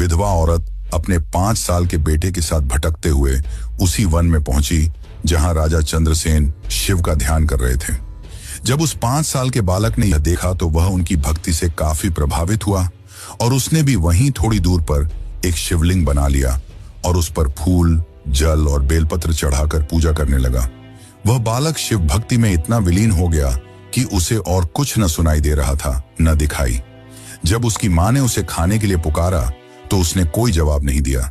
विधवा औरत अपने 5 साल के बेटे के साथ भटकते हुए उसी वन में पहुंची जहां राजा चंद्रसेन शिव का ध्यान कर रहे थे। जब उस 5 साल के बालक ने यह देखा तो वह उनकी भक्ति से काफी प्रभावित हुआ और उसने भी वहीं थोड़ी दूर पर एक शिवलिंग बना लिया और उस पर फूल, जल और बेलपत्र चढ़ाकर पूजा करने लगा। वह बालक शिव भक्ति में इतना विलीन हो गया कि उसे और कुछ न सुनाई दे रहा था, न दिखाई। जब उसकी मां ने उसे खाने के लिए पुकारा तो उसने कोई जवाब नहीं दिया।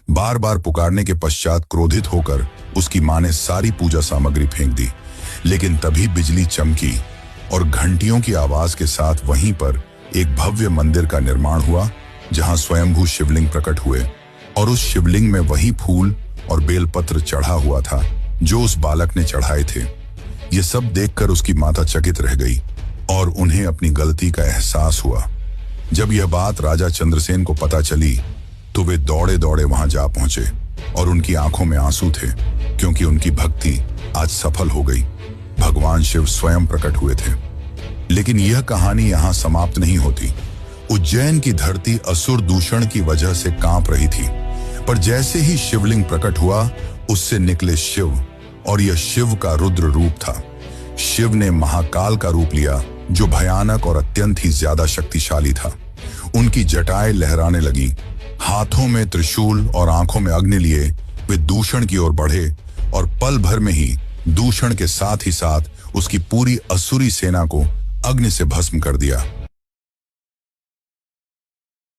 बार बार पुकारने के पश्चात क्रोधित होकर उसकी मां ने सारी पूजा सामग्री फेंक दी। लेकिन तभी बिजली चमकी और घंटियों की आवाज के साथ वहीं पर एक भव्य मंदिर का निर्माण हुआ जहां स्वयंभू शिवलिंग प्रकट हुए और उस शिवलिंग में वही फूल और बेलपत्र चढ़ा हुआ था जो उस बालक ने चढ़ाए थे। ये सब देखकर उसकी माता चकित रह गई और उन्हें अपनी गलती का एहसास हुआ। जब यह बात राजा चंद्रसेन को पता चली तो वे दौड़े दौड़े वहां जा पहुंचे और उनकी आंखों में आंसू थे क्योंकि उनकी भक्ति आज सफल हो गई। भगवान शिव स्वयं प्रकट हुए थे। लेकिन यह कहानी यहां समाप्त नहीं होती। उज्जैन की धरती असुर दूषण की वजह से कांप रही थी, पर जैसे ही शिवलिंग प्रकट हुआ उससे निकले शिव और यह शिव का रुद्र रूप था। शिव ने महाकाल का रूप लिया जो भयानक और अत्यंत ही ज्यादा शक्तिशाली था। उनकी जटाएं लहराने लगी, हाथों में त्रिशूल और आंखों में अग्नि लिए वे दूषण की ओर बढ़े और पल भर में ही दूषण के साथ ही साथ उसकी पूरी असुरी सेना को अग्नि से भस्म कर दिया।